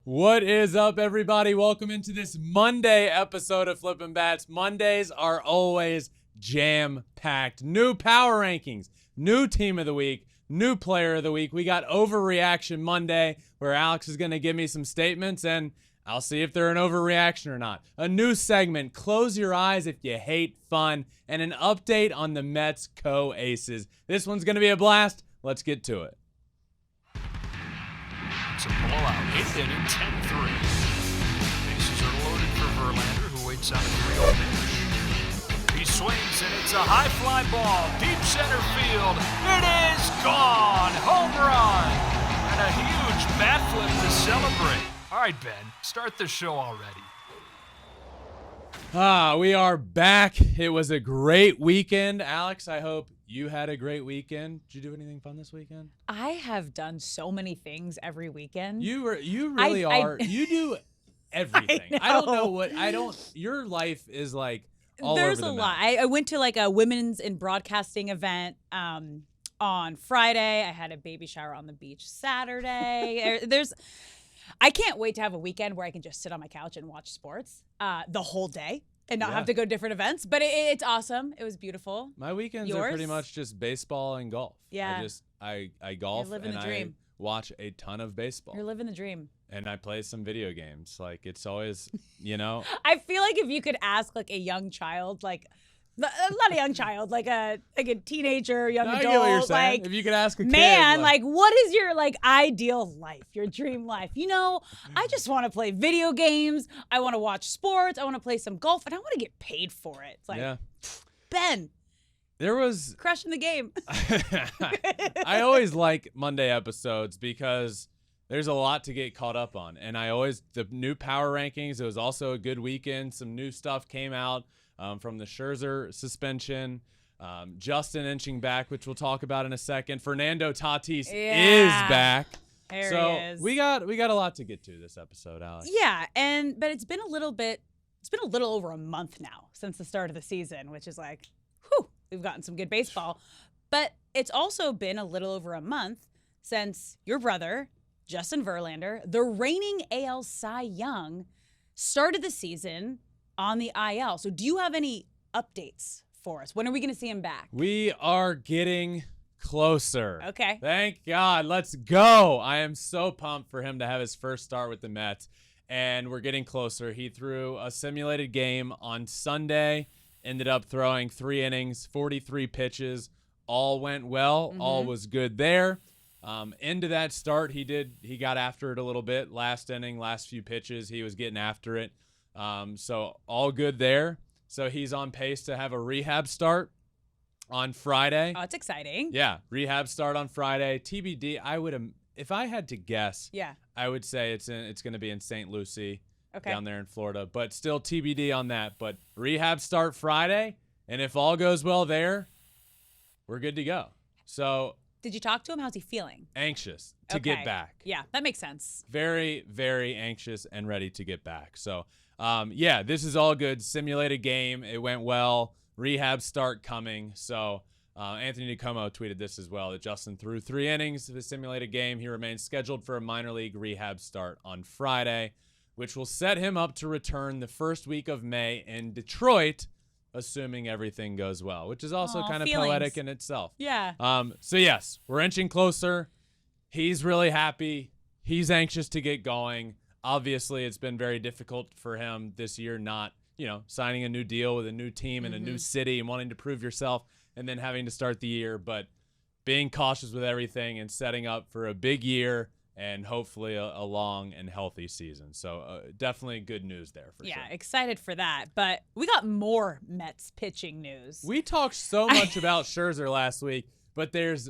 What is up, everybody? Welcome into this Monday episode of Flippin' Bats. Mondays are always jam-packed. New power rankings, new team of the week, new player of the week. We got Overreaction Monday, where Alex is going to give me some statements, and I'll see if they're an overreaction or not. A new segment, Close Your Eyes If You Hate Fun, and an update on the Mets co-aces. This one's going to be a blast. Let's get to it. It's a blowout. 8th inning, 10-3. Bases are loaded for Verlander, who waits on a 3-0 pitch. He swings, and it's a high fly ball, deep center field. It is gone! Home run! And a huge bat flip to celebrate. All right, Ben, start the show already. We are back. It was a great weekend. Alex, I hope you had a great weekend. Did you do anything fun this weekend? I have done so many things every weekend. You really are. You do everything. I don't. Your life is like all There's over the a map. lot. I went to like a women's in broadcasting event on Friday. I had a baby shower on the beach Saturday. I can't wait to have a weekend where I can just sit on my couch and watch sports the whole day and not have to go to different events. But it's awesome. It was beautiful. My weekends are pretty much just baseball and golf. Yeah. I golf and I watch a ton of baseball. You're living the dream. And I play some video games. Like, it's always, I feel like if you could ask like a young child, like not a young child, like a teenager, young adult, I get what you're saying. like If you could ask a kid, man, like what is your like ideal life, your dream life? I just want to play video games. I want to watch sports. I want to play some golf, and I want to get paid for it. It's like, Ben, there was crushing the game. I always like Monday episodes because there's a lot to get caught up on. And the new power rankings, it was also a good weekend. Some new stuff came out from the Scherzer suspension. Justin inching back, which we'll talk about in a second. Fernando Tatis is back. There so he is. we got a lot to get to this episode, Alex. Yeah, but it's been a little over a month now since the start of the season, which is like, whew, we've gotten some good baseball. But it's also been a little over a month since your brother, Justin Verlander, the reigning AL Cy Young, started the season on the IL. So do you have any updates for us? When are we going to see him back? We are getting closer. Okay. Thank God. Let's go. I am so pumped for him to have his first start with the Mets, and we're getting closer. He threw a simulated game on Sunday, ended up throwing 3 innings, 43 pitches. All went well. Mm-hmm. All was good there. Into that start, he got after it a little bit. Last inning, last few pitches, he was getting after it. So all good there. So he's on pace to have a rehab start on Friday. Oh, it's exciting. Yeah, rehab start on Friday. TBD, if I had to guess, I would say it's going to be in St. Lucie, down there in Florida. But still TBD on that. But rehab start Friday, and if all goes well there, we're good to go. So did you talk to him? How's he feeling? Anxious to get back. Yeah, that makes sense. Very, very anxious and ready to get back. So, this is all good. Simulated game. It went well. Rehab start coming. So, Anthony DiComo tweeted this as well, that Justin threw 3 innings of a simulated game. He remains scheduled for a minor league rehab start on Friday, which will set him up to return the first week of May in Detroit, assuming everything goes well, which is also kind of poetic in itself. Yeah. So yes, we're inching closer. He's really happy. He's anxious to get going. Obviously, it's been very difficult for him this year, not, signing a new deal with a new team in a new city and wanting to prove yourself and then having to start the year, but being cautious with everything and setting up for a big year and hopefully a long and healthy season. So definitely good news there for sure. Yeah, excited for that. But we got more Mets pitching news. We talked so much about Scherzer last week, but there's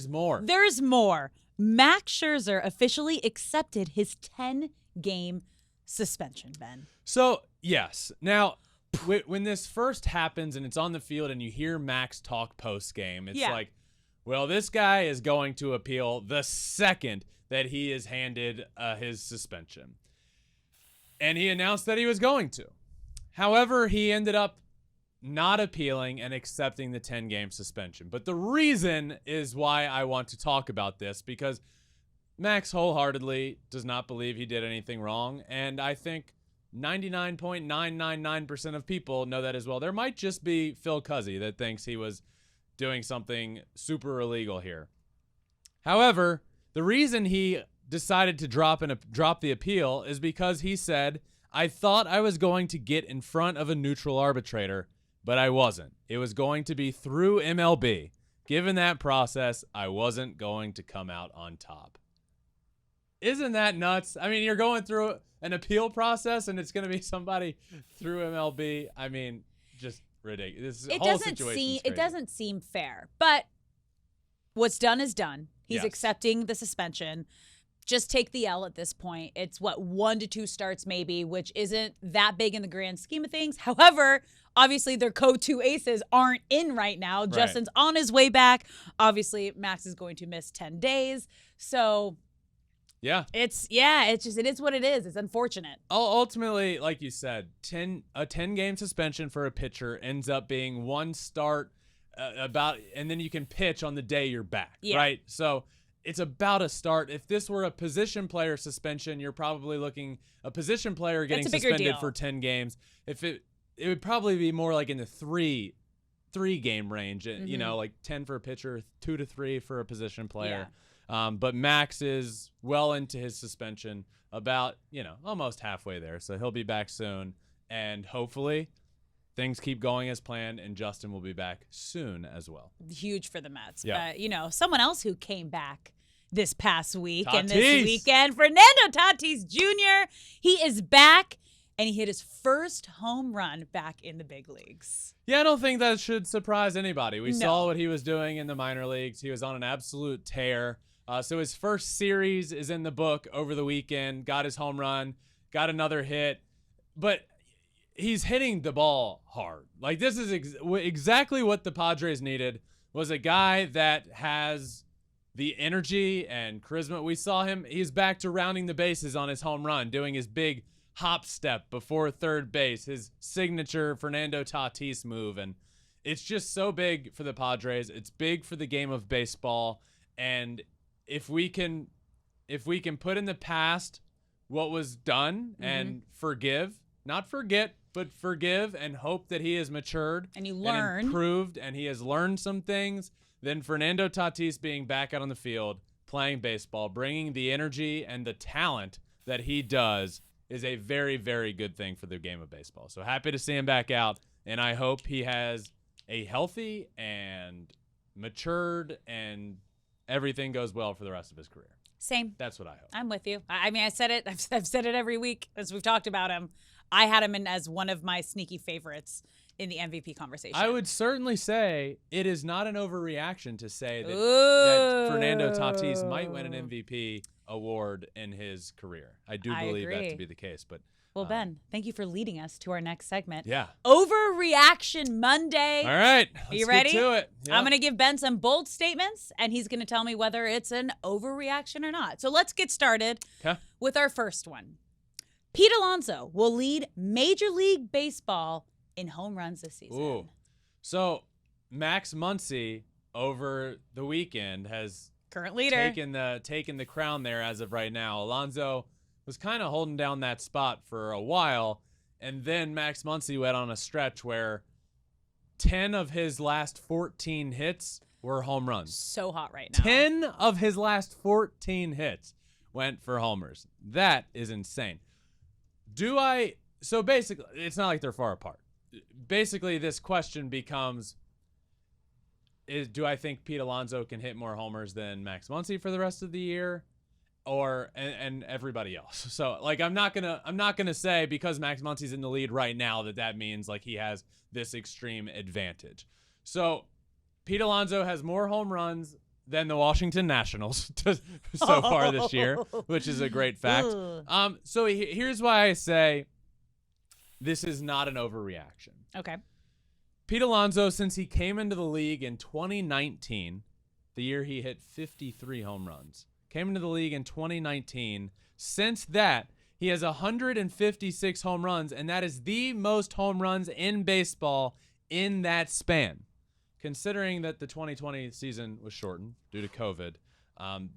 more. There's more. Max Scherzer officially accepted his 10-game suspension, Ben. So, yes. Now, when this first happens and it's on the field and you hear Max talk post-game, it's like, well, this guy is going to appeal the second that he is handed his suspension. And he announced that he was going to. However, he ended up not appealing and accepting the 10-game suspension. But the reason is why I want to talk about this, because Max wholeheartedly does not believe he did anything wrong, and I think 99.999% of people know that as well. There might just be Phil Cuzzy that thinks he was doing something super illegal here. However, the reason he decided to drop the appeal is because he said, I thought I was going to get in front of a neutral arbitrator, but I wasn't. It was going to be through MLB. Given that process, I wasn't going to come out on top. Isn't that nuts? I mean, you're going through an appeal process and it's going to be somebody through MLB. I mean, just ridiculous. This whole situation is crazy. It doesn't seem fair, but what's done is done. He's accepting the suspension. Just take the L at this point. It's 1 to 2 starts maybe, which isn't that big in the grand scheme of things. However, obviously their co-2 aces aren't in right now. Right. Justin's on his way back. Obviously, Max is going to miss 10 days. So yeah, it is what it is. It's unfortunate. Ultimately, like you said, a 10-game suspension for a pitcher ends up being 1 start and then you can pitch on the day you're back, right? So it's about a start. If this were a position player suspension, you're probably looking a position player getting suspended for 10 games. If it would probably be more like in the 3 game range, you know, like 10 for a pitcher, 2 to 3 for a position player. Yeah. But Max is well into his suspension, about, almost halfway there. So he'll be back soon. And hopefully things keep going as planned, and Justin will be back soon as well. Huge for the Mets. Yeah. But, someone else who came back this past week Tatis. and this weekend, Fernando Tatis Jr., he is back, and he hit his first home run back in the big leagues. Yeah, I don't think that should surprise anybody. We saw what he was doing in the minor leagues. He was on an absolute tear. So his first series is in the book over the weekend, got his home run, got another hit, but he's hitting the ball hard. Like, this is exactly what the Padres needed, was a guy that has the energy and charisma. We saw him, he's back to rounding the bases on his home run, doing his big hop step before third base, his signature Fernando Tatis move, and it's just so big for the Padres. It's big for the game of baseball, and if we can put in the past what was done and forgive, not forget, but forgive, and hope that he has matured and improved, and he has learned some things, then Fernando Tatis being back out on the field, playing baseball, bringing the energy and the talent that he does is a very, very good thing for the game of baseball. So happy to see him back out, and I hope he has a healthy and matured and everything goes well for the rest of his career. Same. That's what I hope. I'm with you. I mean, I said it. I've said it every week as we've talked about him. I had him in as one of my sneaky favorites in the MVP conversation. I would certainly say it is not an overreaction to say that Fernando Tatis might win an MVP award in his career. I do believe that to be the case. But well, Ben, thank you for leading us to our next segment. Yeah. Overreaction Monday. All right. Are you ready? Get to it. Yep. I'm going to give Ben some bold statements, and he's going to tell me whether it's an overreaction or not. So let's get started with our first one. Pete Alonso will lead Major League Baseball in home runs this season. Ooh. So Max Muncy over the weekend has current leader taken the crown there as of right now. Alonso was kind of holding down that spot for a while, and then Max Muncy went on a stretch where 10 of his last 14 hits were home runs. So hot right now. 10 of his last 14 hits went for homers. That is insane. So basically, it's not like they're far apart. Basically, this question becomes, do I think Pete Alonso can hit more homers than Max Muncy for the rest of the year, and everybody else? So, like, I'm not gonna say because Max Muncy's in the lead right now that means like he has this extreme advantage. So, Pete Alonso has more home runs than the Washington Nationals so far this year, which is a great fact. So here's why I say this is not an overreaction. Okay. Pete Alonso, since he came into the league in 2019, the year he hit 53 home runs, came into the league in 2019. Since that, he has 156 home runs, and that is the most home runs in baseball in that span. Considering that the 2020 season was shortened due to COVID,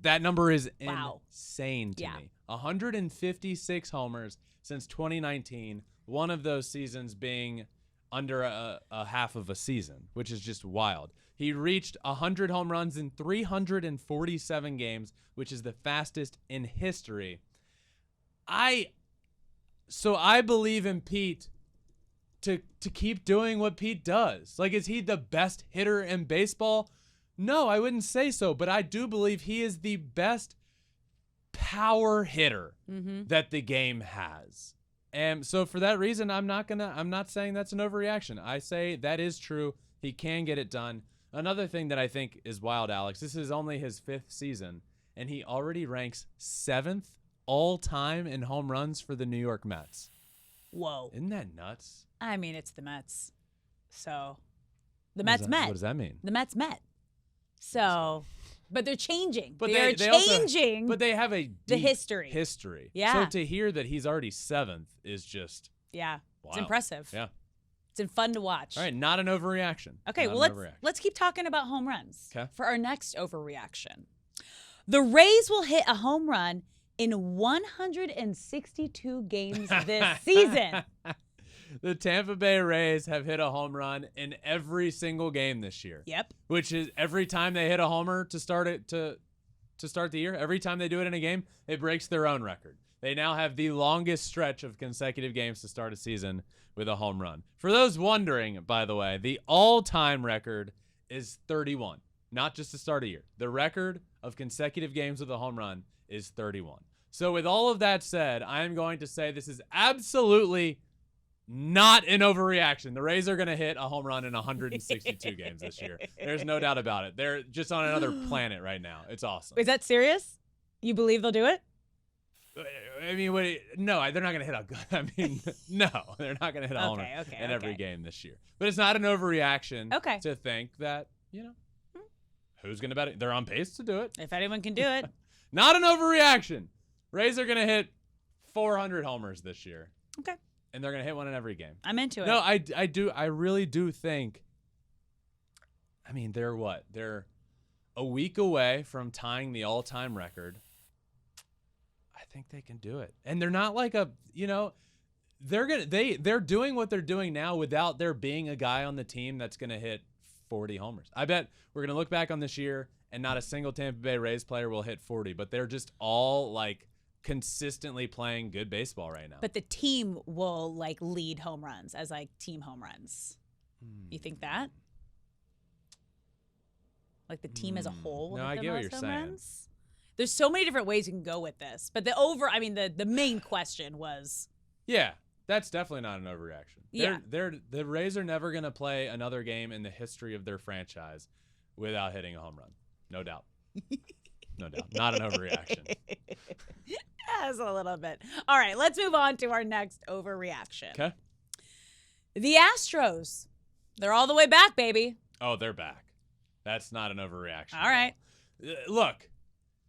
That number is Wow. insane to Yeah. me. 156 homers since 2019. One of those seasons being under a half of a season, which is just wild. He reached 100 home runs in 347 games, which is the fastest in history. So I believe in Pete to keep doing what Pete does. Like, is he the best hitter in baseball? No, I wouldn't say so, but I do believe he is the best power hitter that the game has. And so for that reason, I'm not saying that's an overreaction. I say that is true. He can get it done. Another thing that I think is wild, Alex, this is only his 5th season, and he already ranks 7th all-time in home runs for the New York Mets. Whoa. Isn't that nuts? I mean, it's the Mets. So the Mets met. What does that mean? The Mets met. So, but they're changing. But they are changing. But they have a deep history. So Yeah. to hear that he's already 7th is just yeah. wild. It's impressive. Yeah. It's fun to watch. All right, not an overreaction. Okay, Not well an overreaction. let's keep talking about home runs. Okay. For our next overreaction. The Rays will hit a home run in 162 games this season. The Tampa Bay Rays have hit a home run in every single game this year. Yep. Which is every time they hit a homer to start it to start the year, every time they do it in a game, it breaks their own record. They now have the longest stretch of consecutive games to start a season with a home run. For those wondering, by the way, the all-time record is 31, not just to start a year. The record of consecutive games with a home run is 31. So with all of that said, I am going to say this is absolutely not an overreaction. The Rays are going to hit a home run in 162 games this year. There's no doubt about it. They're just on another planet right now. It's awesome. Is that serious? You believe they'll do it? I mean, no, they're not going to hit a good. I mean, no, they're not going to hit a home run in every game this year. But it's not an overreaction to think that, who's going to bet it? They're on pace to do it. If anyone can do it. Not an overreaction. Rays are going to hit 400 homers this year. Okay. And they're going to hit one in every game. I'm into it. No, I really do think, I mean, they're what? They're a week away from tying the all-time record. I think they can do it. And they're not like they're doing what they're doing now without there being a guy on the team that's going to hit 40 homers. I bet we're going to look back on this year and not a single Tampa Bay Rays player will hit 40, but they're just all like consistently playing good baseball right now. But the team will like lead home runs as like team home runs. You think that? Like the team as a whole will No, hit I the get what most you're home saying. runs? There's so many different ways you can go with this. But the main question was. Yeah, that's definitely not an overreaction. Yeah. The Rays are never going to play another game in the history of their franchise without hitting a home run. No doubt. No doubt. Not an overreaction. Yes, a little bit. All right, let's move on to our next overreaction. Okay. The Astros. They're all the way back, baby. Oh, they're back. That's not an overreaction. All right. Look,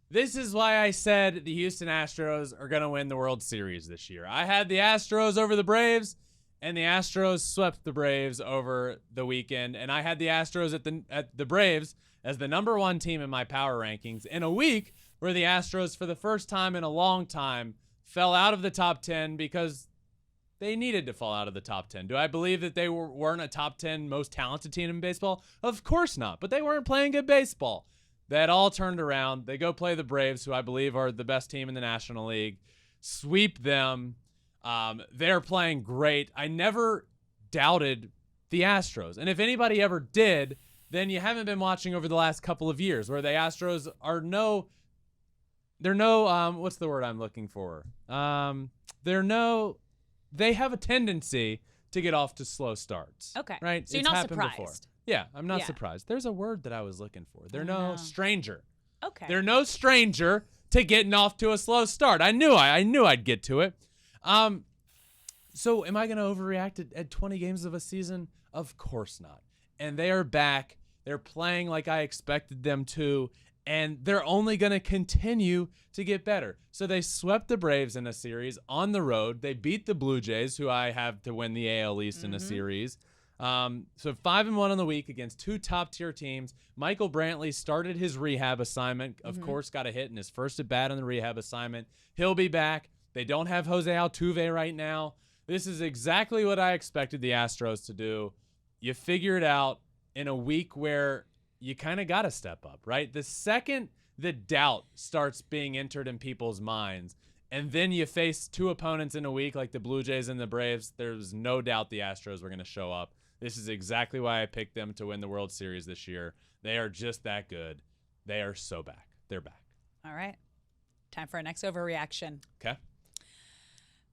this is why I said the Houston Astros are going to win the World Series this year. I had the Astros over the Braves, and the Astros swept the Braves over the weekend, and I had the Astros at the Braves as the #1 team in my power rankings in a week where the Astros, for the first time in a long time, fell out of the top 10 because they needed to fall out of the top 10. Do I believe that they weren't a top 10 most talented team in baseball? Of course not, but they weren't playing good baseball. That all turned around. They go play the Braves, who I believe are the best team in the National League, sweep them. They're playing great. I never doubted the Astros. And if anybody ever did, then you haven't been watching over the last couple of years, where the Astros are what's the word I'm looking for? They have a tendency to get off to slow starts. Okay. Right? So you're It's not happened surprised. Before. Yeah, I'm not Yeah. surprised. There's a word that I was looking for. They're no stranger. Okay. They're no stranger to getting off to a slow start. I knew I'd get to it. So am I going to overreact at 20 games of a season? Of course not. And they are back. They're playing like I expected them to, and they're only going to continue to get better. So they swept the Braves in a series on the road. They beat the Blue Jays, who I have to win the AL East in a series. So 5-1 on the week against 2 top-tier teams. Michael Brantley started his rehab assignment. Of course, got a hit in his first at-bat on the rehab assignment. He'll be back. They don't have Jose Altuve right now. This is exactly what I expected the Astros to do. You figure it out in a week where you kind of got to step up, right? The second the doubt starts being entered in people's minds, and then you face 2 opponents in a week like the Blue Jays and the Braves, there's no doubt the Astros were going to show up. This is exactly why I picked them to win the World Series this year. They are just that good. They are so back. They're back. All right. Time for our next overreaction. Okay.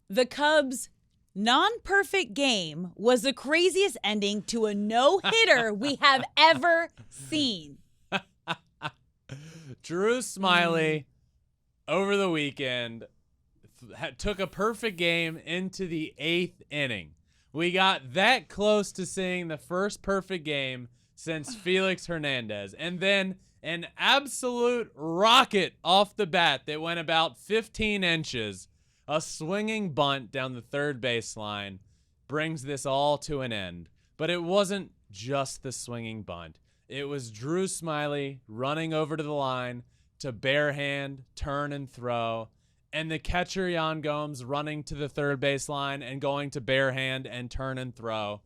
The Cubs' non-perfect game was the craziest ending to a no-hitter we have ever seen. Drew Smyly over the weekend took a perfect game into the 8th inning. We got that close to seeing the first perfect game since Felix Hernandez. And then an absolute rocket off the bat that went about 15 inches. A swinging bunt down the third baseline brings this all to an end. But it wasn't just the swinging bunt. It was Drew Smyly running over to the line to barehand, turn, and throw. And the catcher, Yan Gomes, running to the third baseline and going to barehand and turn and throw.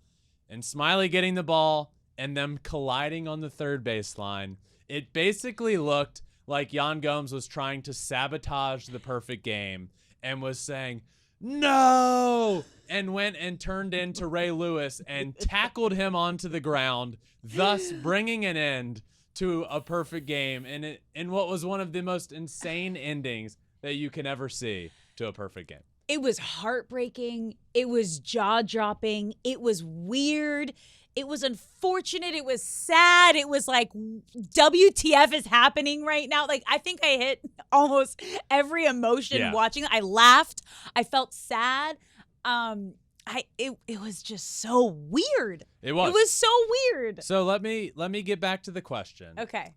And Smyly getting the ball and them colliding on the third baseline. It basically looked like Yan Gomes was trying to sabotage the perfect game and was saying, no, and went and turned into Ray Lewis and tackled him onto the ground, thus bringing an end to a perfect game in what was one of the most insane endings that you can ever see to a perfect game. It was heartbreaking. It was jaw-dropping. It was weird. It was unfortunate. It was sad. It was like, WTF is happening right now? Like, I think I hit almost every emotion watching. I laughed. I felt sad. It was just so weird. It was. It was so weird. So let me get back to the question. Okay.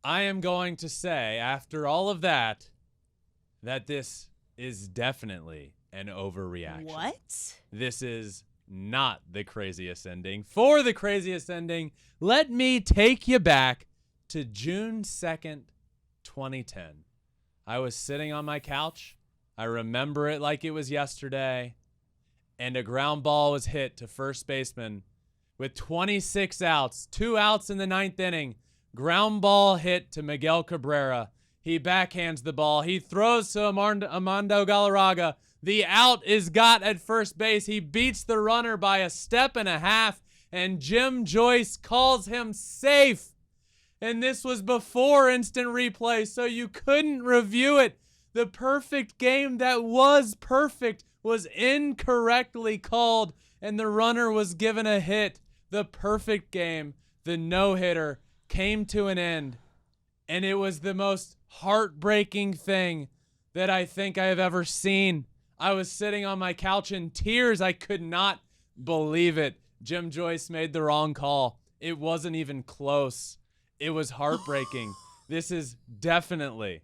I am going to say, after all of that this is definitely an overreaction. What? This is not the craziest ending. For the craziest ending, let me take you back to June 2nd, 2010. I was sitting on my couch. I remember it like it was yesterday. And a ground ball was hit to first baseman with 26 outs, 2 outs in the 9th inning. Ground ball hit to Miguel Cabrera. He backhands the ball. He throws to Armando Galarraga. The out is got at first base. He beats the runner by a step and a half, and Jim Joyce calls him safe. And this was before instant replay, so you couldn't review it. The perfect game that was perfect was incorrectly called, and the runner was given a hit. The perfect game, the no-hitter, came to an end, and it was the most heartbreaking thing that I think I have ever seen. I was sitting on my couch in tears. I could not believe it. Jim Joyce made the wrong call. It wasn't even close. It was heartbreaking. This is definitely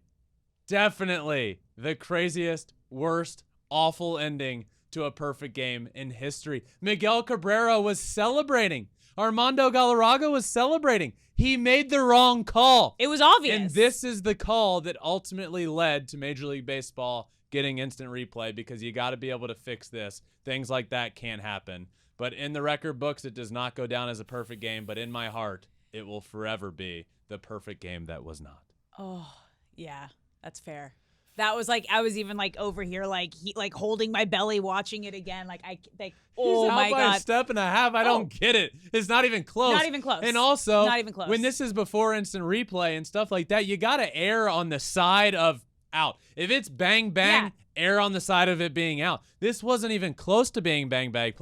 the craziest, worst, awful ending to a perfect game in history. Miguel Cabrera was celebrating. Armando Galarraga was celebrating. He made the wrong call. It was obvious. And this is the call that ultimately led to Major League Baseball getting instant replay, because you got to be able to fix this. Things like that can't happen. But in the record books, it does not go down as a perfect game. But in my heart, it will forever be the perfect game that was not. Oh, yeah, that's fair. That was like, I was even like over here, like holding my belly, watching it again. Oh my God. He's a step and a half. I don't get it. It's not even close. Not even close. And also, not even close. When this is before instant replay and stuff like that, you got to err on the side of out. If it's bang, bang, err on the side of it being out. This wasn't even close to being bang, bang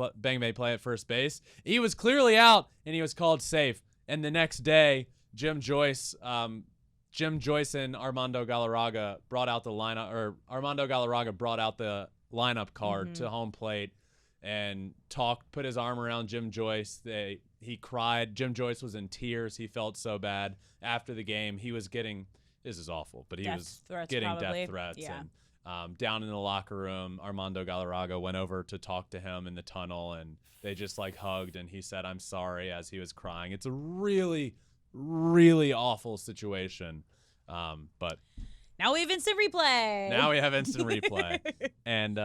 play at first base. He was clearly out, and he was called safe. And the next day, Jim Joyce and Armando Galarraga brought out the lineup, or Armando Galarraga brought out the lineup card to home plate and put his arm around Jim Joyce. He cried. Jim Joyce was in tears. He felt so bad after the game. He was getting, this is awful, but he was getting death threats. Yeah. And down in the locker room, Armando Galarraga went over to talk to him in the tunnel, and they just like hugged, and he said, "I'm sorry," as he was crying. It's a really, really awful situation. But now we have instant replay. Now we have instant replay. And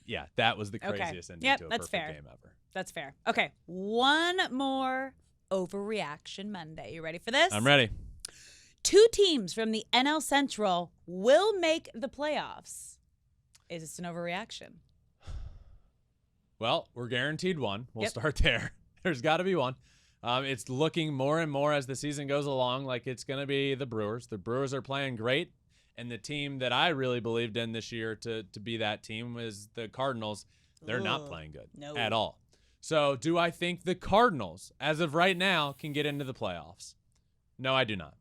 yeah, that was the craziest ending to a that's perfect fair. game ever. That's fair. Okay, one more Overreaction Monday. You ready for this? I'm ready. 2 teams from the NL Central will make the playoffs. Is this an overreaction? Well, we're guaranteed one. We'll Yep. start there. There's got to be one. It's looking more and more as the season goes along like it's going to be the Brewers. The Brewers are playing great, and the team that I really believed in this year to be that team is the Cardinals. They're not playing good at all. So do I think the Cardinals, as of right now, can get into the playoffs? No, I do not.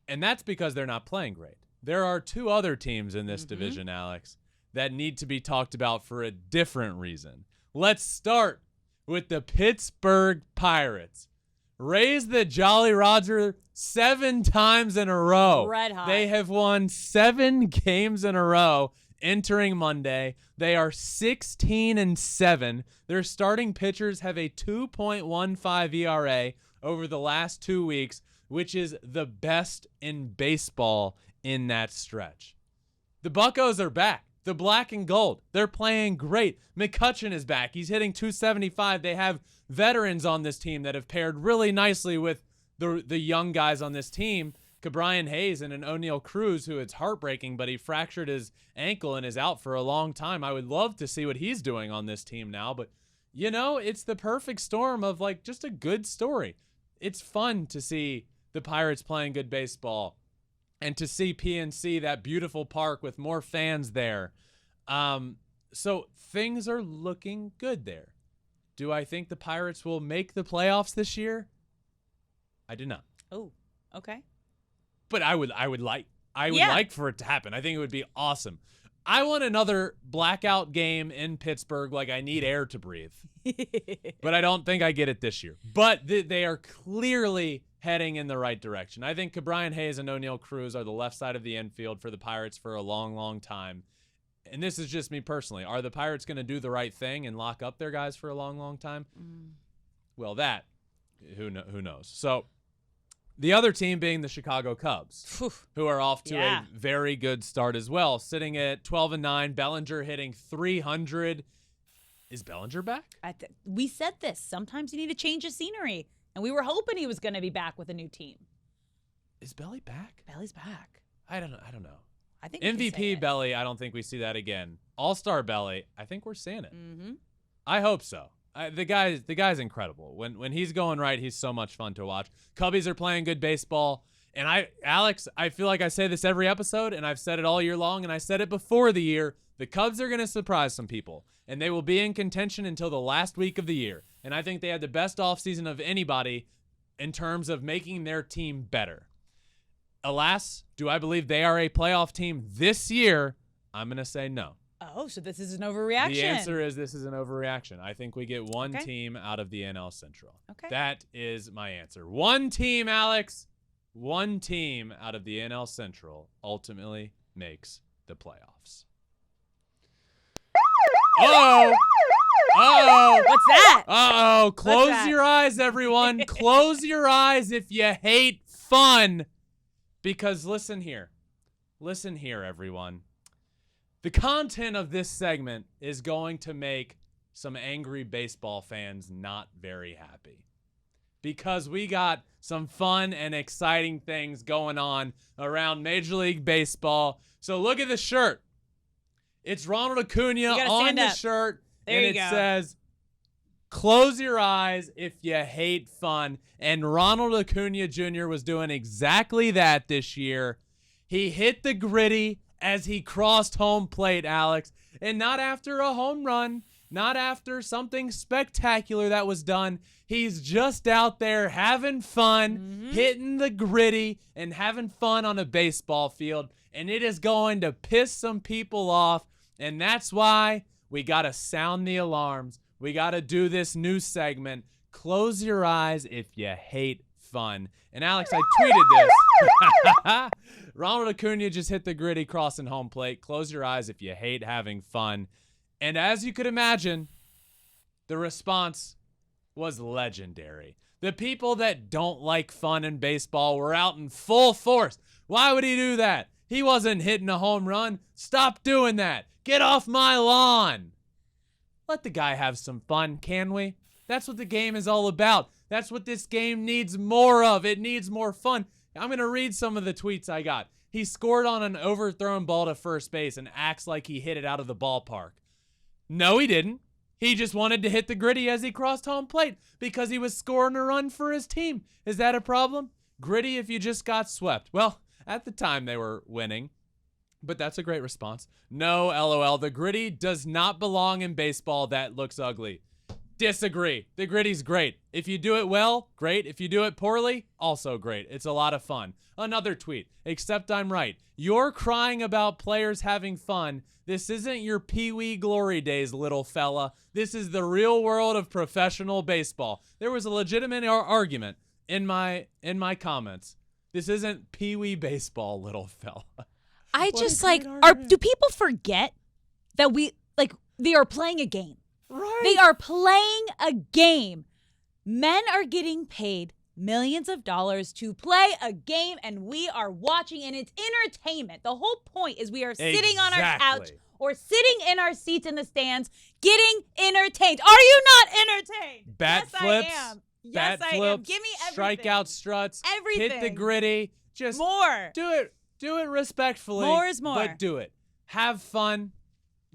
And that's because they're not playing great. There are 2 other teams in this division, Alex, that need to be talked about for a different reason. Let's start with the Pittsburgh Pirates. Raise the Jolly Roger 7 times in a row. Red hot. They have won 7 games in a row entering Monday. They are 16-7. Their starting pitchers have a 2.15 ERA over the last 2 weeks, which is the best in baseball in that stretch. The Buccos are back. The black and gold. They're playing great. McCutchen is back. He's hitting 275. They have veterans on this team that have paired really nicely with the young guys on this team. Cabrian Hayes and an O'Neal Cruz, who it's heartbreaking, but he fractured his ankle and is out for a long time. I would love to see what he's doing on this team now, but you know, it's the perfect storm of like just a good story. It's fun to see the Pirates playing good baseball and to see PNC, that beautiful park with more fans there. So things are looking good there. Do I think the Pirates will make the playoffs this year? I do not. Oh, okay. But I would like for it to happen. I think it would be awesome. I want another blackout game in Pittsburgh, like I need air to breathe. But I don't think I get it this year. But they are clearly heading in the right direction. I think Cabrian Hayes and O'Neal Cruz are the left side of the infield for the Pirates for a long, long time. And this is just me personally. Are the Pirates going to do the right thing and lock up their guys for a long, long time? Well, who knows? So the other team being the Chicago Cubs, who are off to a very good start as well, sitting at 12-9. Bellinger hitting 300. Is Bellinger back? We said this. Sometimes you need to change the scenery. And we were hoping he was going to be back with a new team. Is Belly back? Belly's back. I don't know. I think we can say MVP it. Belly, I don't think we see that again. All-Star Belly, I think we're seeing it. Mm-hmm. I hope so. The guy's incredible. When he's going right, he's so much fun to watch. Cubbies are playing good baseball. And Alex, I feel like I say this every episode, and I've said it all year long, and I said it before the year. The Cubs are going to surprise some people, and they will be in contention until the last week of the year. And I think they had the best offseason of anybody in terms of making their team better. Alas, do I believe they are a playoff team this year? I'm going to say no. Oh, so this is an overreaction. The answer is this is an overreaction. I think we get one team out of the NL Central. Okay. That is my answer. One team, Alex. One team out of the NL Central ultimately makes the playoffs. Uh-oh. Uh-oh. What's that? Uh-oh. Close that? your eyes, everyone. Close your eyes if you hate fun. Because listen here. Listen here, everyone. The content of this segment is going to make some angry baseball fans not very happy. Because we got some fun and exciting things going on around Major League Baseball. So look at the shirt. It's Ronald Acuna on the shirt. There and you it go. says, close your eyes if you hate fun. And Ronald Acuna Jr. was doing exactly that this year. He hit the gritty as he crossed home plate, Alex. And not after a home run, not after something spectacular that was done. He's just out there having fun, hitting the gritty, and having fun on a baseball field. And it is going to piss some people off. And that's why we got to sound the alarms. We got to do this new segment. Close your eyes if you hate fun. And Alex, I tweeted this. Ronald Acuna just hit the gritty crossing home plate. Close your eyes if you hate having fun. And as you could imagine, the response was legendary. The people that don't like fun in baseball were out in full force. Why would he do that? He wasn't hitting a home run. Stop doing that. Get off my lawn. Let the guy have some fun, can we? That's what the game is all about. That's what this game needs more of. It needs more fun. I'm going to read some of the tweets I got. He scored on an overthrown ball to first base and acts like he hit it out of the ballpark. No, he didn't. He just wanted to hit the gritty as he crossed home plate because he was scoring a run for his team. Is that a problem? Gritty if you just got swept. Well, at the time they were winning, but that's a great response. No, LOL. The gritty does not belong in baseball. That looks ugly. Disagree. The gritty's great. If you do it well, great. If you do it poorly, also great. It's a lot of fun. Another tweet. Except I'm right. You're crying about players having fun. This isn't your Pee-wee glory days, little fella. This is the real world of professional baseball. There was a legitimate argument in my comments. This isn't Pee-wee baseball, little fella. I just do people forget that they are playing a game? Right. They are playing a game. Men are getting paid millions of dollars to play a game, and we are watching, and it's entertainment. The whole point is we are sitting on our couch or sitting in our seats in the stands getting entertained. Are you not entertained? Bat yes, flips. I am. Yes, Bat I flips. am. Give me everything. Strikeout struts. Everything. Hit the gritty. Just more. Do it respectfully. More is more. But do it. Have fun.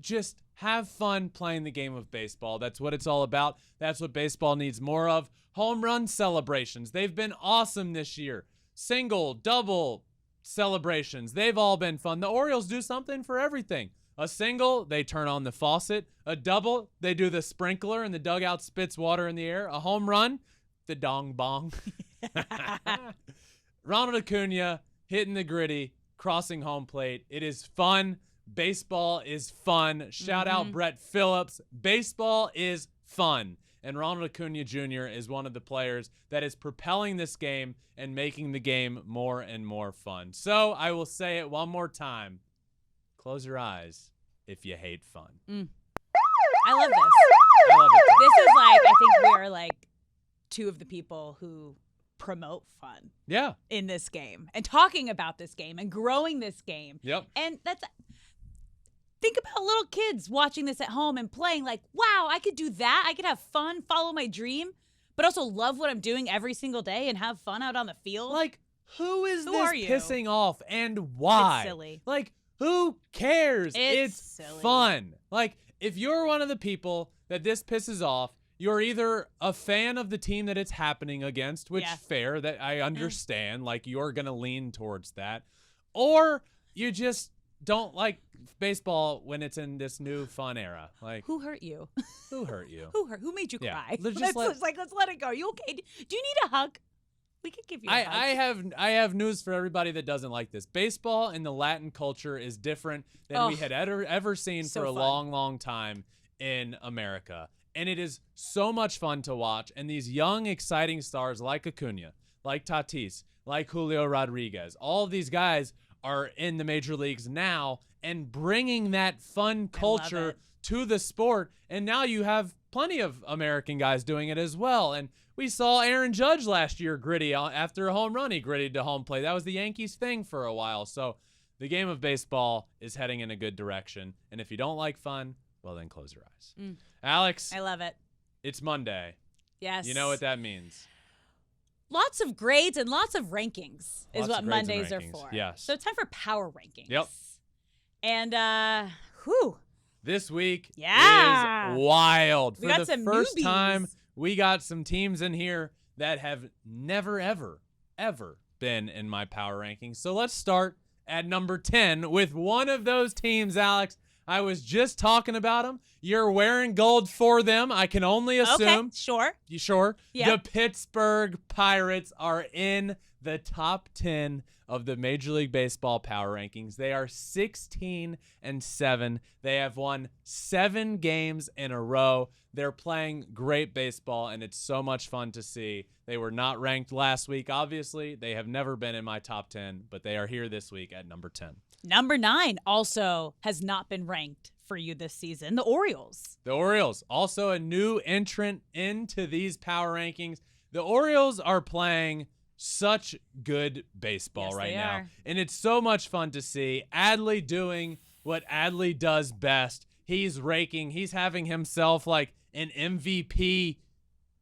Just have fun playing the game of baseball. That's what it's all about. That's what baseball needs more of. Home run celebrations. They've been awesome this year. Single, double celebrations. They've all been fun. The Orioles do something for everything. A single, they turn on the faucet. A double, they do the sprinkler and the dugout spits water in the air. A home run, the dong bong. Ronald Acuna hitting the gritty, crossing home plate. It is fun. Baseball is fun. Shout out Brett Phillips. Baseball is fun. And Ronald Acuna Jr. is one of the players that is propelling this game and making the game more and more fun. So I will say it one more time. Close your eyes if you hate fun. I love this. I love it. This is I think we are two of the people who promote fun in this game and talking about this game and growing this game. Yep. And think about little kids watching this at home and playing wow, I could do that. I could have fun, follow my dream, but also love what I'm doing every single day and have fun out on the field. Who is Who this are you? pissing off and why? It's silly. Who cares? It's silly. Fun. If you're one of the people that this pisses off, you're either a fan of the team that it's happening against, which fair, that I understand, you're going to lean towards that, or you just don't like baseball when it's in this new fun era. Who hurt you? Who hurt you? Who made you cry? Let's let it go. You okay? Do you need a hug? We could give you a hug. I have news for everybody that doesn't like this. Baseball in the Latin culture is different than we had ever seen for a long, long time in America. And it is so much fun to watch. And these young, exciting stars like Acuna, like Tatis, like Julio Rodriguez, all of these guys are in the major leagues now and bringing that fun culture to the sport. And now you have plenty of American guys doing it as well. And we saw Aaron Judge last year gritty after a home run. He grittied to home plate. That was the Yankees thing for a while. So the game of baseball is heading in a good direction. And if you don't like fun, well, then close your eyes. Alex. I love it. It's Monday. Yes. You know what that means. Lots of grades and lots of rankings is what Mondays are for. Yes. So it's time for Power Rankings. Yep. And, this week is Yeah. wild. We For got the some first newbies. time, we got some teams in here that have never, ever, ever been in my power rankings. So let's start at number 10 with one of those teams, Alex. I was just talking about them. You're wearing gold for them. I can only assume. Okay, sure. You sure? Yeah. The Pittsburgh Pirates are in the top 10 of the Major League Baseball Power Rankings. They are 16-7. They have won 7 games in a row. They're playing great baseball, and it's so much fun to see. They were not ranked last week, obviously. They have never been in my top 10, but they are here this week at number 10. Number 9 also has not been ranked for you this season. The Orioles. The Orioles, also a new entrant into these power rankings. The Orioles are playing such good baseball Yes, right they now. are. And it's so much fun to see Adley doing what Adley does best. He's raking. He's having himself like an MVP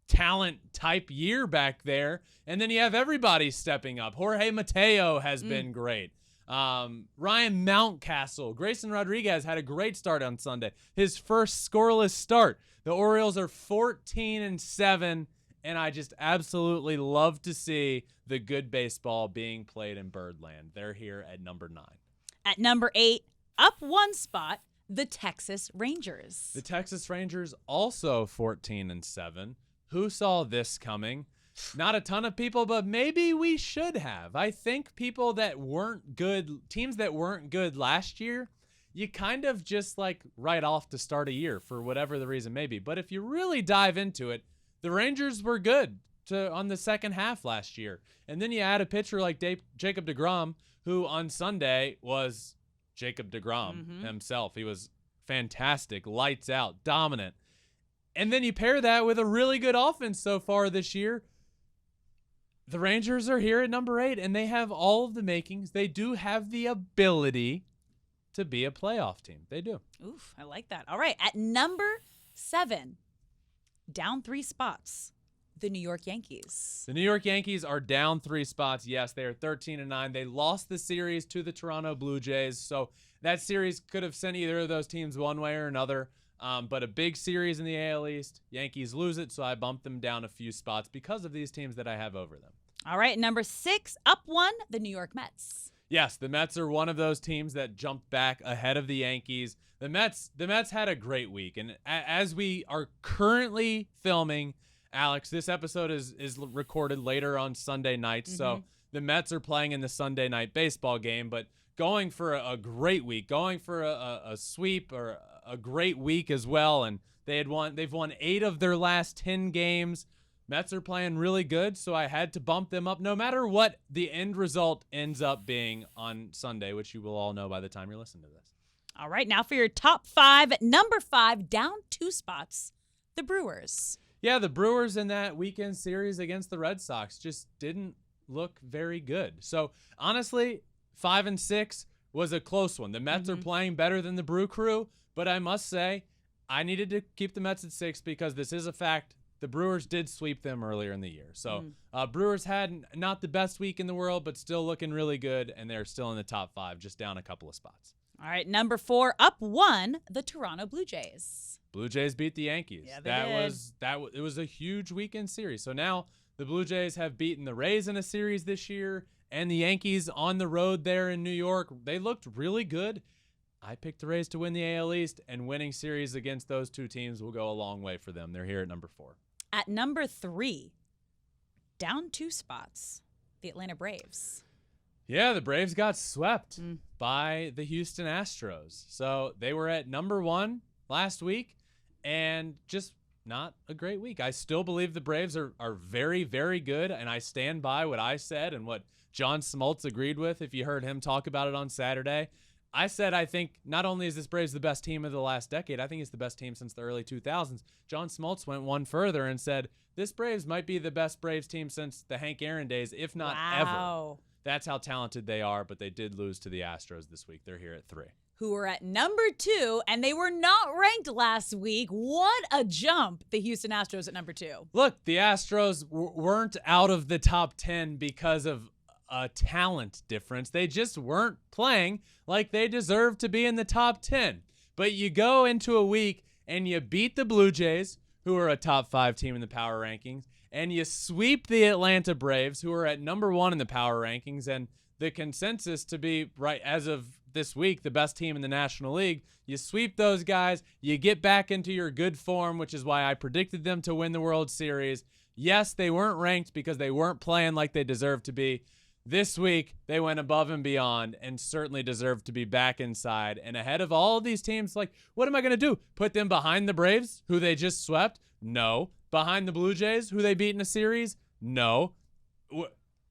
talent type year back there. And then you have everybody stepping up. Jorge Mateo has been great. Ryan Mountcastle, Grayson Rodriguez had a great start on Sunday. His first scoreless start. The Orioles are 14-7. And I just absolutely love to see the good baseball being played in Birdland. They're here at number 9. At number 8, up 1 spot, the Texas Rangers. The Texas Rangers also 14-7. Who saw this coming? Not a ton of people, but maybe we should have. I think people that weren't good, teams that weren't good last year, you kind of just like write off to start a year for whatever the reason may be. But if you really dive into it, the Rangers were good on the second half last year. And then you add a pitcher like Jacob deGrom, who on Sunday was Jacob deGrom himself. He was fantastic, lights out, dominant. And then you pair that with a really good offense so far this year. The Rangers are here at number 8, and they have all of the makings. They do have the ability to be a playoff team. They do. Oof, I like that. All right, at number 7, down 3 spots, the New York Yankees. The New York Yankees are down 3 spots. Yes, they are 13-9. They lost the series to the Toronto Blue Jays, so that series could have sent either of those teams one way or another. But a big series in the AL East. Yankees lose it, so I bumped them down a few spots because of these teams that I have over them. All right, number 6, up 1, the New York Mets. Yes, the Mets are one of those teams that jumped back ahead of the Yankees. The Mets had a great week, and as we are currently filming, Alex, this episode is recorded later on Sunday night, so the Mets are playing in the Sunday night baseball game, but going for a great week, going for a sweep or a great week as well, and they've won 8 of their last 10 games. Mets are playing really good, so I had to bump them up no matter what the end result ends up being on Sunday, which you will all know by the time you're listening to this. All right, now for your top 5. At number 5, down 2 spots, the Brewers. Yeah, the Brewers in that weekend series against the Red Sox just didn't look very good. So, honestly, 5 and 6 was a close one. The Mets are playing better than the Brew Crew, but I must say, I needed to keep the Mets at 6 because this is a fact. The Brewers did sweep them earlier in the year. So, Brewers had not the best week in the world, but still looking really good, and they're still in the top 5, just down a couple of spots. All right, number 4, up 1, the Toronto Blue Jays. Blue Jays beat the Yankees. Yeah, they did. It was a huge weekend series. So now the Blue Jays have beaten the Rays in a series this year, and the Yankees on the road there in New York. They looked really good. I picked the Rays to win the AL East, and winning series against those two teams will go a long way for them. They're here at number 4. At number 3, down 2 spots, the Atlanta Braves. Yeah, the Braves got swept by the Houston Astros. So they were at number 1 last week, and just not a great week. I still believe the Braves are very, very good, and I stand by what I said and what John Smoltz agreed with. If you heard him talk about it on Saturday, I said I think not only is this Braves the best team of the last decade, I think it's the best team since the early 2000s. John Smoltz went one further and said this Braves might be the best Braves team since the Hank Aaron days, if not ever. That's how talented they are, but they did lose to the Astros this week. They're here at 3. Who were at number 2, and they were not ranked last week. What a jump, the Houston Astros at number 2. Look, the Astros weren't out of the top 10 because of a talent difference. They just weren't playing like they deserved to be in the top 10. But you go into a week and you beat the Blue Jays, who are a top 5 team in the power rankings, and you sweep the Atlanta Braves, who are at number 1 in the power rankings, and the consensus to be right as of this week the best team in the National League. You sweep those guys, you get back into your good form, which is why I predicted them to win the World Series. Yes, they weren't ranked because they weren't playing like they deserved to be. This week, they went above and beyond and certainly deserve to be back inside and ahead of all of these teams. Like, what am I going to do? Put them behind the Braves, who they just swept? No. Behind the Blue Jays, who they beat in a series? No.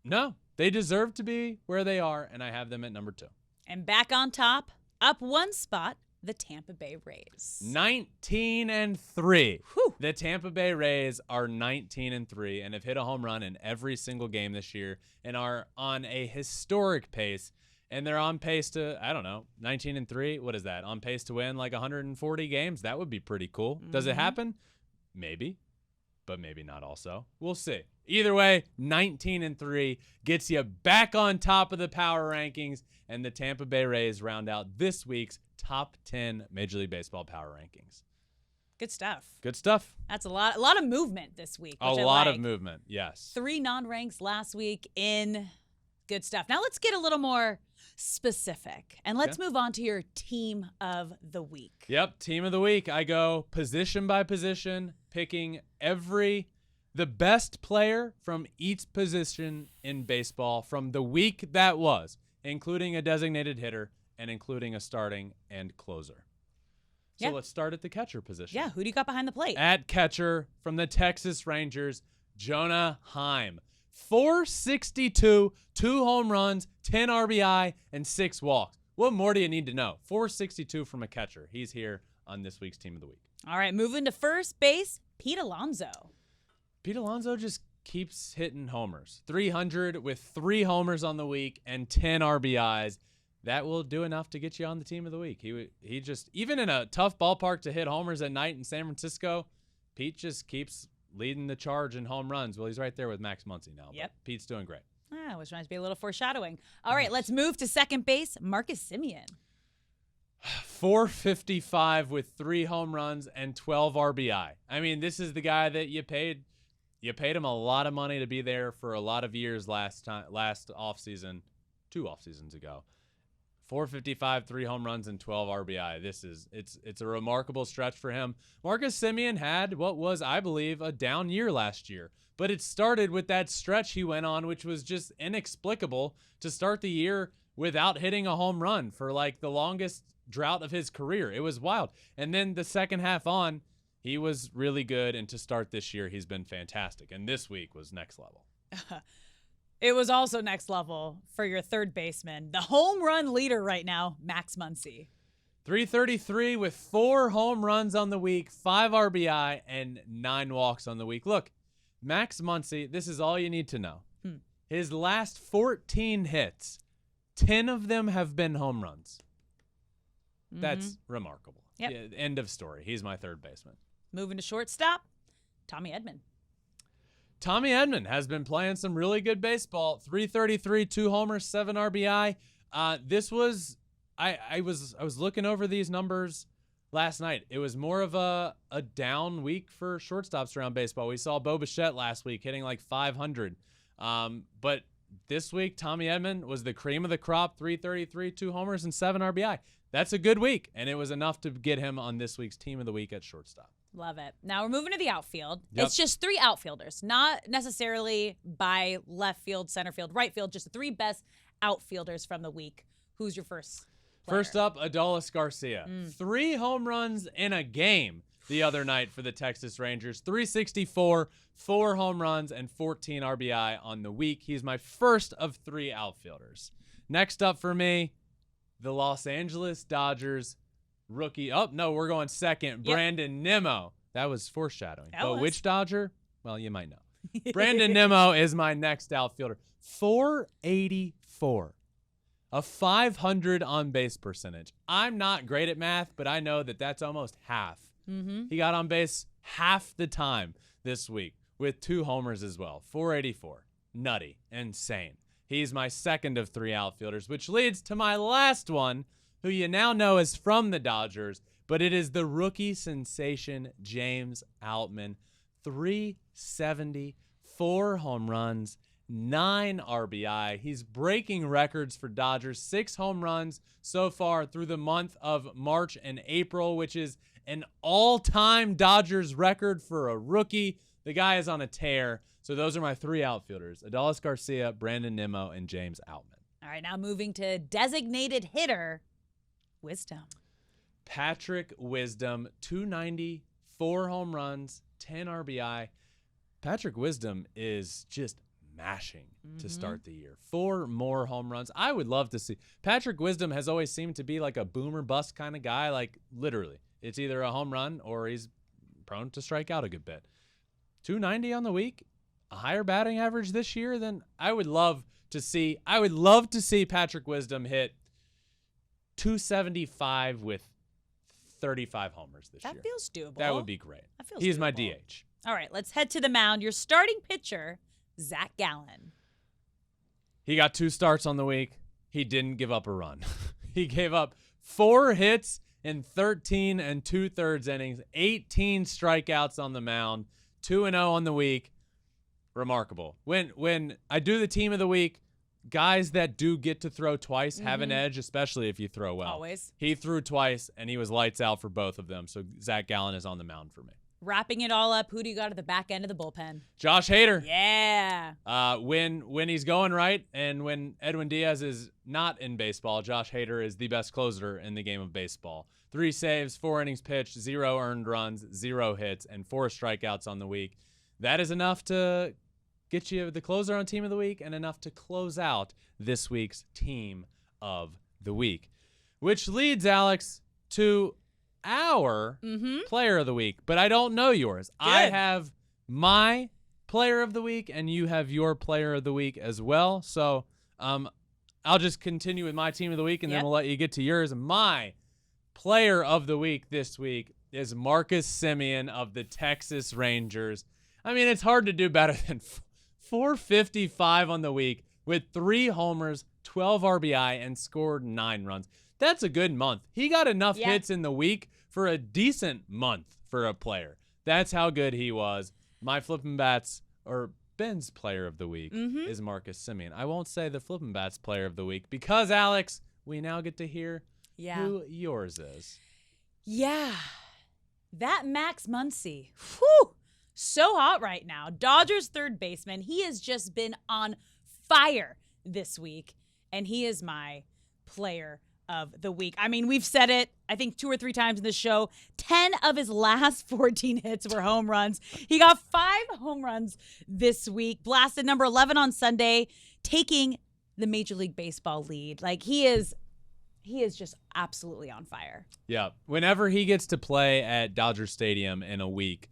No. They deserve to be where they are, and I have them at number 2. And back on top, up one spot, the Tampa Bay Rays. 19-3. Whew. The Tampa Bay Rays are 19-3 and have hit a home run in every single game this year and are on a historic pace. And they're on pace to, I don't know, 19-3. What is that? On pace to win like 140 games? That would be pretty cool. Mm-hmm. Does it happen? Maybe, but maybe not also. We'll see. Either way, 19-3 gets you back on top of the power rankings, and the Tampa Bay Rays round out this week's top 10 Major League Baseball power rankings. Good stuff. Good stuff. That's a lot of movement this week. A lot of movement, yes. 3 non-ranks last week in good stuff. Now let's get a little more specific, and let's move on to your team of the week. Yep, team of the week. I go position by position, picking the best player from each position in baseball from the week that was, including a designated hitter and including a starting and closer. So let's start at the catcher position. Yeah, who do you got behind the plate? At catcher from the Texas Rangers, Jonah Heim. 462, 2 home runs, 10 RBI, and 6 walks. What more do you need to know? 462 from a catcher. He's here on this week's Team of the Week. All right, moving to first base, Pete Alonso. Pete Alonso just keeps hitting homers. 300 with 3 homers on the week and 10 RBIs. That will do enough to get you on the Team of the Week. He just, even in a tough ballpark to hit homers at night in San Francisco, Pete just keeps leading the charge in home runs. Well, he's right there with Max Muncy now. Yep. But Pete's doing great. Which might be a little foreshadowing. All right, let's move to second base, Marcus Semien. 455 with 3 home runs and 12 RBI. I mean, this is the guy that you paid him a lot of money to be there for a lot of years last offseason, 2 off seasons ago. 455, 3 home runs, and 12 RBI. It's a remarkable stretch for him. Marcus Semien had what was, I believe, a down year last year. But it started with that stretch he went on, which was just inexplicable to start the year without hitting a home run for like the longest drought of his career. It was wild. And then the second half on, he was really good. And to start this year, he's been fantastic. And this week was next level. It was also next level for your third baseman, the home run leader right now, Max Muncy. 333 with 4 home runs on the week, 5 RBI, and 9 walks on the week. Look, Max Muncy, this is all you need to know. His last 14 hits, 10 of them have been home runs. That's remarkable. Yep. Yeah, end of story. He's my third baseman. Moving to shortstop, Tommy Edman. Tommy Edman has been playing some really good baseball. 333, 2 homers, 7 RBI. This was I was looking over these numbers last night. It was more of a down week for shortstops around baseball. We saw Bo Bichette last week hitting like 500. But this week, Tommy Edman was the cream of the crop. 333, 2 homers, and 7 RBI. That's a good week, and it was enough to get him on this week's Team of the Week at shortstop. Love it. Now we're moving to the outfield. Yep. It's just 3 outfielders, not necessarily by left field, center field, right field, just the 3 best outfielders from the week. Who's your first player? First up, Adolis Garcia. 3 home runs in a game the other night for the Texas Rangers. 364, 4 home runs, and 14 RBI on the week. He's my first of 3 outfielders. Next up for me, the Los Angeles Dodgers rookie. Oh, no, we're going second. Yep. Brandon Nimmo. That was foreshadowing. Which Dodger? Well, you might know. Brandon Nimmo is my next outfielder. 484. A 500 on-base percentage. I'm not great at math, but I know that that's almost half. He got on base half the time this week with 2 homers as well. 484. Nutty. Insane. He's my second of 3 outfielders, which leads to my last one, who you now know is from the Dodgers, but it is the rookie sensation, James Outman. 370, 4 home runs, 9 RBI. He's breaking records for Dodgers. 6 home runs so far through the month of March and April, which is an all-time Dodgers record for a rookie. The guy is on a tear. So those are my 3 outfielders: Adolis Garcia, Brandon Nimmo, and James Outman. All right, now moving to designated hitter, Wisdom. Patrick Wisdom, 290, 4 home runs, 10 RBI. Patrick Wisdom is just mashing to start the year. 4 more home runs. I would love to see. Patrick Wisdom has always seemed to be like a boomer bust kind of guy. Like, literally, it's either a home run or he's prone to strike out a good bit. 290 on the week, a higher batting average this year than I would love to see. I would love to see Patrick Wisdom hit 275 with 35 homers this year. That feels doable. That would be great. That feels He's my doable. DH. All right, let's head to the mound. Your starting pitcher, Zach Gallen. He got 2 starts on the week. He didn't give up a run. He gave up 4 hits in 13 2/3 innings, 18 strikeouts on the mound, 2-0 on the week. Remarkable. When I do the team of the week, guys that do get to throw twice have an edge, especially if you throw well. Always. He threw twice, and he was lights out for both of them. So Zach Gallen is on the mound for me. Wrapping it all up, who do you got at the back end of the bullpen? Josh Hader. Yeah. When he's going right and when Edwin Diaz is not in baseball, Josh Hader is the best closer in the game of baseball. 3 saves, 4 innings pitched, 0 earned runs, 0 hits, and 4 strikeouts on the week. That is enough to get you the closer on Team of the Week and enough to close out this week's Team of the Week. Which leads, Alex, to our Player of the Week. But I don't know yours. Good. I have my Player of the Week, and you have your Player of the Week as well. So I'll just continue with my Team of the Week, and then we'll let you get to yours. My Player of the Week this week is Marcus Semien of the Texas Rangers. I mean, it's hard to do better than 455 on the week with 3 homers, 12 RBI, and scored 9 runs. That's a good month. He got enough hits in the week for a decent month for a player. That's how good he was. My Flippin' Bats, or Ben's Player of the Week, is Marcus Semien. I won't say the Flippin' Bats Player of the Week because, Alex, we now get to hear who yours is. Yeah. That Max Muncy. Whew. So hot right now. Dodgers third baseman. He has just been on fire this week, and he is my Player of the Week. I mean, we've said it, I think 2 or 3 times in the show. 10 of his last 14 hits were home runs. He got 5 home runs this week. Blasted number 11 on Sunday, taking the Major League Baseball lead. Like, he is just absolutely on fire. Yeah. Whenever he gets to play at Dodger Stadium in a week,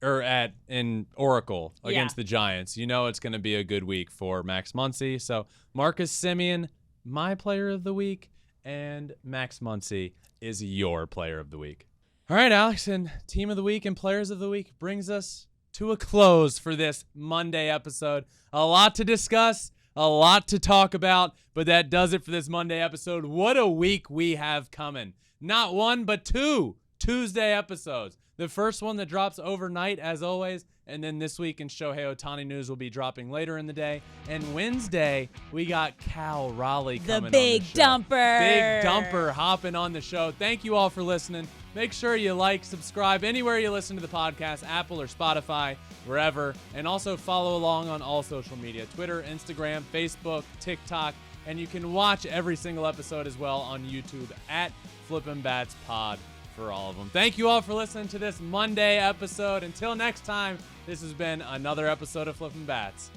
or in Oracle against the Giants, you know it's going to be a good week for Max Muncy. So Marcus Semien, my Player of the Week, and Max Muncy is your Player of the Week. All right, Alex, and Team of the Week and Players of the Week brings us to a close for this Monday episode. A lot to discuss, a lot to talk about, but that does it for this Monday episode. What a week we have coming. Not 1, but 2 Tuesday episodes. The first one that drops overnight, as always, and then this week in Shohei Ohtani news will be dropping later in the day. And Wednesday, we got Cal Raleigh coming on the show. Big dumper. Big dumper hopping on the show. Thank you all for listening. Make sure you like, subscribe anywhere you listen to the podcast, Apple or Spotify, wherever. And also follow along on all social media, Twitter, Instagram, Facebook, TikTok. And you can watch every single episode as well on YouTube at Flippin' Bats Pod. For all of them. Thank you all for listening to this Monday episode. Until next time, this has been another episode of Flippin' Bats.